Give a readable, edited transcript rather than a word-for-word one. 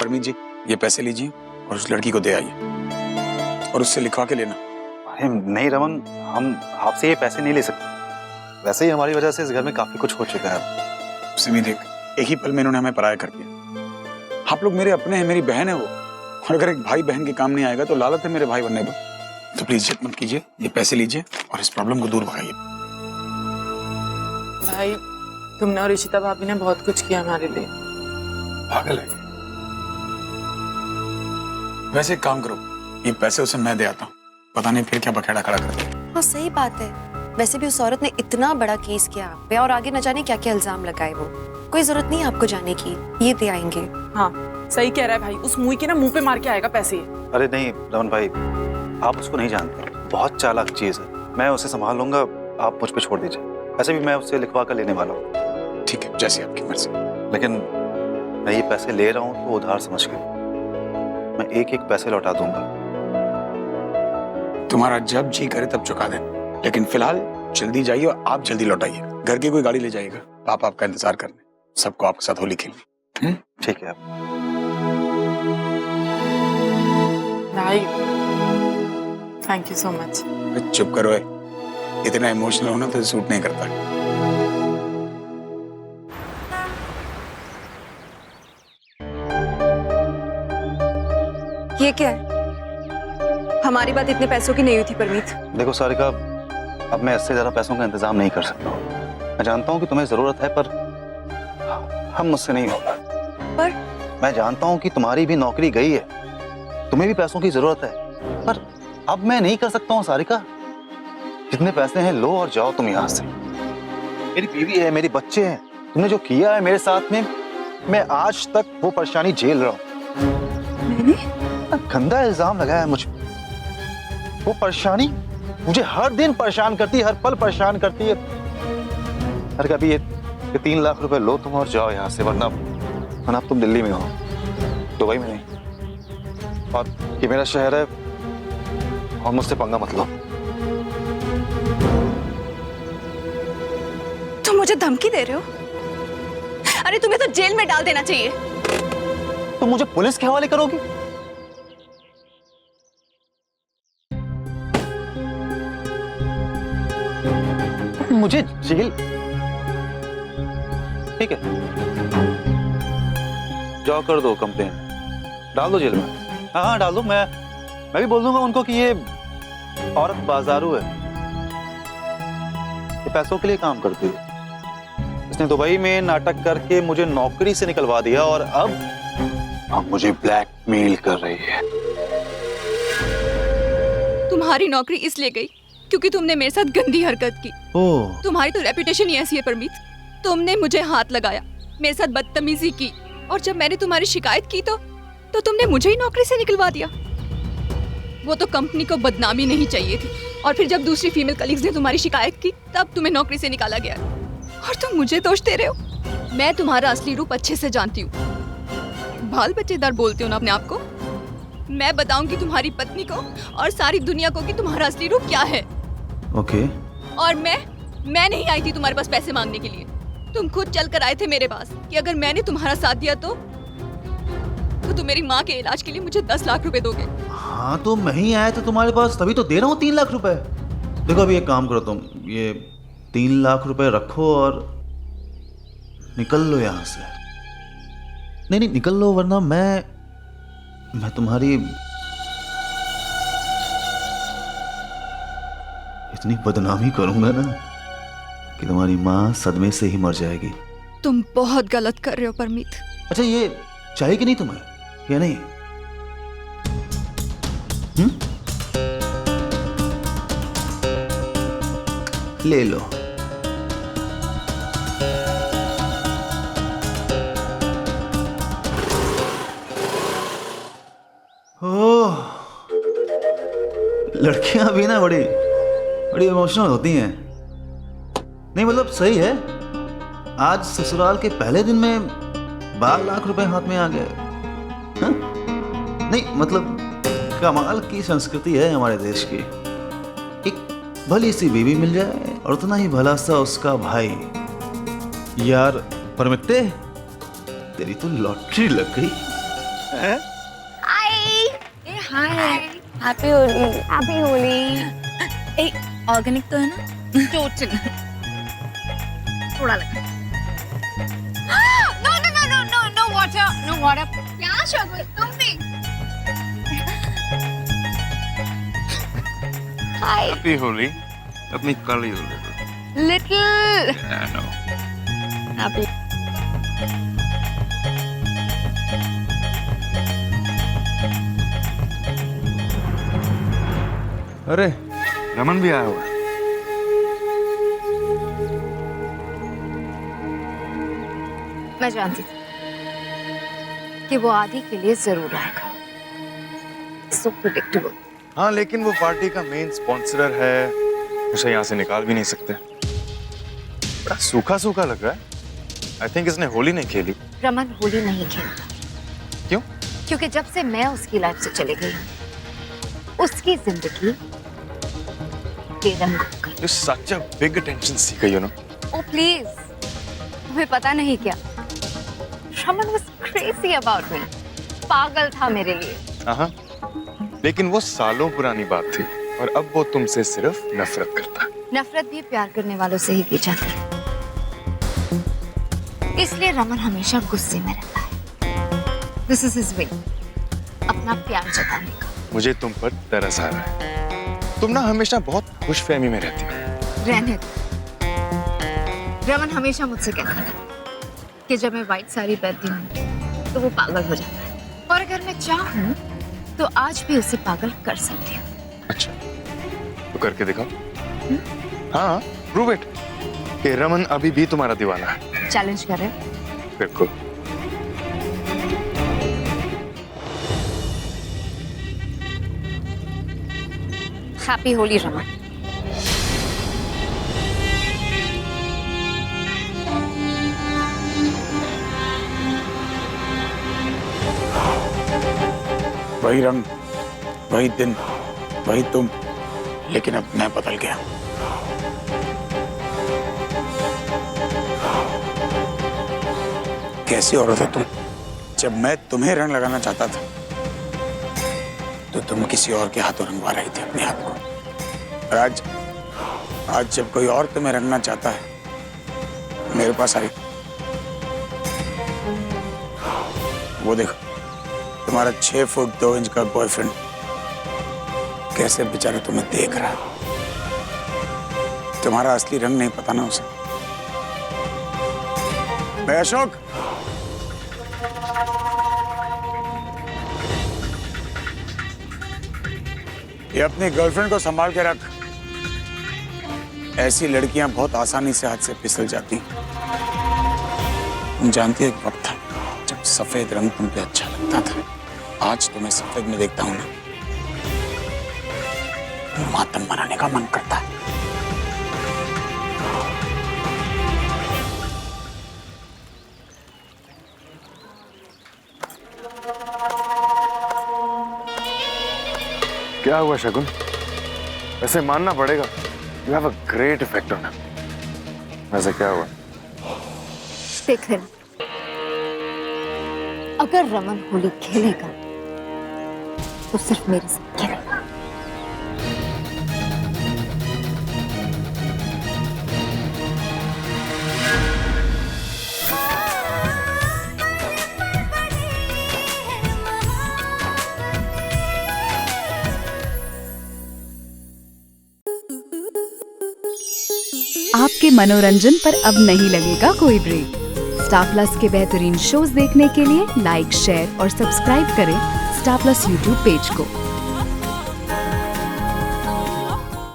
परमीत जी, ये पैसे लीजिए और उस लड़की को दे आइए और उससे लिखवा के लेना। नहीं रमन, हम आपसे ये पैसे नहीं ले सकते। वैसे ही हमारी वजह से इस घर में काफी कुछ हो चुका है। सिमी देख, एक ही पल में इन्होंने हमें पराया कर दिया। आप लोग मेरे अपने हैं, मेरी बहन है वो, और अगर एक भाई बहन के काम नहीं आएगा तो लालत है मेरे भाई बनने पर। तो प्लीज जिद मत कीजिए, ये पैसे लीजिए और इस प्रॉब्लम को दूर भगाइए। भाई, तुमने और इशिता भाभी ने बहुत कुछ किया हमारे लिए। पागल है। वैसे एक काम करो, ये पैसे उसे मैं दे आता हूँ, पता नहीं फिर क्या बखेड़ा खड़ा कर दे। हाँ सही बात है। वैसे भी उस औरत ने इतना बड़ा केस किया आप पे और आगे न जाने क्या क्या इल्जाम लगाए वो। कोई जरूरत नहीं है आपको जाने की, ये दे आएंगे। हाँ सही कह रहा है भाई, उस मुई के ना मुंह पे मार के आएगा पैसे। अरे नहीं रमन भाई, आप उसको नहीं जानते, बहुत चालाक चीज है। मैं उसे संभाल लूंगा, आप मुझ पे छोड़ दीजिए। ऐसे भी मैं उससे लिखवा कर लेने वाला हूँ। ठीक है, जैसे आपकी मर्जी। लेकिन मैं ये पैसे ले रहा हूँ तो उधार समझ के, मैं एक एक पैसे लौटा दूंगा। तुम्हारा जब जी करे तब चुका दें, लेकिन फिलहाल जल्दी जाइए और आप जल्दी लौटाइए। घर की कोई गाड़ी ले जाइएगा, पापा आपका इंतजार कर रहे, सबको आपके साथ होली खेलनी। ठीक है भाई, थैंक यू सो मच। चुप करो, इतना इमोशनल होना तो सूट नहीं करता। ये क्या है? हमारी बात इतने पैसों की नहीं हुई थी परमीत। देखो सारिका, अब मैं इससे ज्यादा पैसों का इंतजाम नहीं कर सकता। मैं जानता हूँ कि तुम्हें जरूरत है, पर हम मुझसे नहीं होगा। पर मैं जानता हूँ कि तुम्हारी भी नौकरी गई है, तुम्हें भी पैसों की जरूरत है, पर अब मैं नहीं कर सकता हूँ सारिका। जितने पैसे हैं लो और जाओ तुम यहाँ से। मेरी बीवी है, मेरे बच्चे हैं, तुमने जो किया है मेरे साथ में, मैं आज तक वो परेशानी झेल रहा हूँ। मैंने गंदा इल्जाम लगाया है मुझ पे। वो परेशानी मुझे हर दिन परेशान करती है, हर पल परेशान करती है। अरे कभी ये 3 लाख रुपए लो तुम और जाओ यहाँ से, वरना अब तुम दिल्ली में हो, दुबई में नहीं। और ये मेरा शहर है और मुझसे पंगा मत लो। तुम मुझे धमकी दे रहे हो? अरे तुम्हें तो जेल में डाल देना चाहिए। तुम मुझे पुलिस के हवाले करोगी? मुझे जेल? ठीक है, जाओ कर दो कंप्लेन, डाल दो जेल में। हाँ डाल दो। मैं भी बोल दूंगा उनको कि ये औरत बाजारू है, ये पैसों के लिए काम करती है। इसने दुबई में नाटक करके मुझे नौकरी से निकलवा दिया और अब मुझे ब्लैकमेल कर रही है। तुम्हारी नौकरी इसलिए गई क्योंकि तुमने मेरे साथ गंदी हरकत की। तुम्हारी तो रेपुटेशन ही ऐसी है परमीत। तुमने मुझे हाथ लगाया, मेरे साथ बदतमीजी की, और जब मैंने तुम्हारी शिकायत की तो तुमने मुझे ही नौकरी से निकलवा दिया। वो तो कंपनी को बदनामी नहीं चाहिए थी, और फिर जब दूसरी फीमेल कलीग्स ने तुम्हारी शिकायत की तब तुम्हें नौकरी से निकाला गया, और तुम मुझे दोष दे रहे हो। मैं तुम्हारा असली रूप अच्छे से जानती हूँ। बाल बच्चेदार बोलते हो ना अपने आप को। मैं बताऊंगी तुम्हारी पत्नी को और सारी दुनिया को कि तुम्हारा असली रूप क्या है। ओके। और मैं नहीं आई थी तुम्हारे पास पैसे मांगने के लिए। तुम खुद चल कर आए थे मेरे पास कि अगर मैंने तुम्हारा साथ दिया तो तुम मेरी माँ के इलाज के लिए मुझे 10 लाख रुपए दोगे। हाँ तो मैं ही आया था तुम्हारे पास, तभी तो दे रहा हूँ 3 लाख रुपए। देखो अभी एक काम करो, तुम ये 3 लाख रुपए रखो और निकल लो यहाँ से। नहीं निकल लो, वरना मैं तुम्हारी इतनी बदनामी करूंगा ना कि तुम्हारी माँ सदमे से ही मर जाएगी। तुम बहुत गलत कर रहे हो परमीत। अच्छा ये चाहिए कि नहीं तुम्हें, या नहीं? ले लो। ओह, लड़कियां भी ना बड़ी इमोशनल होती हैं। नहीं मतलब सही है, आज ससुराल के पहले दिन में 12 लाख रुपए हाथ में आ गए। हाँ? नहीं मतलब कमाल की संस्कृति है हमारे देश की। एक भली सी बीवी मिल जाए और उतना ही भला सा उसका भाई। यार परमिते, तेरी तो लॉटरी लग गई। हैप्पी होली। ऑर्गेनिक तो है ना? टोटल थोड़ा लगा। No water. क्या शगुन तुम भी? हैप्पी होली। अपनी काली होली। Little happy. अरे रमन भी आया हुआ है। मैं जानती थी कि वो आदि के लिए जरूर आएगा। So predictable. हाँ, लेकिन वो पार्टी का मेन स्पॉन्सर है, उसे यहाँ से निकाल भी नहीं सकते। बड़ा सूखा सूखा लग रहा है। आई थिंक इसने होली नहीं खेली। रमन होली नहीं खेलता। क्यों? क्योंकि जब से मैं उसकी लाइफ से चली गई हूँ, उसकी जिंदगी बेरंग हो गई। You're such a big attention seeker, you know. Oh please, तुम्हें पता नहीं क्या? Raman was crazy about me. पागल था मेरे लिए। हाँ, लेकिन वो सालों पुरानी बात थी और अब वो तुमसे सिर्फ नफरत करता है। नफरत भी प्यार करने वालों से ही की जाती है। इसलिए रमन हमेशा गुस्से में रहता है। This is his way. अपना प्यार जताने का। मुझे तुम पर तरस आ रहा है। तुम ना हमेशा बहुत खुशफहमी में रहती हो। रहने दो। रमन हमेशा मुझसे कहता था कि जब मैं व्हाइट साड़ी पहनती हूँ तो वो पागल हो जाता है, और अगर मैं चाहूँ तो आज भी उसे पागल कर सकती हूँ। अच्छा, तो करके दिखाओ। हाँ, प्रूव इट कि रमन अभी भी तुम्हारा दीवाना है। चैलेंज कर रहे हो? बिल्कुल। हैप्पी होली रमन। वही रंग, वही दिन, वही तुम, लेकिन अब मैं बदल गया। कैसी औरत हो तुम? जब मैं तुम्हें रंग लगाना चाहता था तो तुम किसी और के हाथों रंगवा रही थी अपने हाथ को। और आज जब कोई और तुम्हें रंगना चाहता है मेरे पास आई। वो देखो, तुम्हारा 6 फुट 2 इंच का बॉयफ्रेंड कैसे बेचारा तुम्हें देख रहा है। तुम्हारा असली रंग नहीं पता ना उसे। बे अशोक, ये अपनी गर्लफ्रेंड को संभाल के रख। ऐसी लड़कियां बहुत आसानी से हाथ से फिसल जाती। तुम जानती हो, एक वक्त था जब सफेद रंग तुम पे अच्छा लगता था। आज तुम्हें सफेद में देखता हूं ना, मातम मनाने का मन करता है। क्या हुआ शगुन? वैसे मानना पड़ेगा, you have a great effect on him. वैसे क्या हुआ? देख ले, अगर रमन होली खेलेगा तो सिर्फ मेरे साथ खेलेगा। आपके मनोरंजन पर अब नहीं लगेगा कोई ब्रेक। स्टार प्लस के बेहतरीन शोज देखने के लिए लाइक, शेयर और सब्सक्राइब करें स्टार प्लस यूट्यूब पेज को।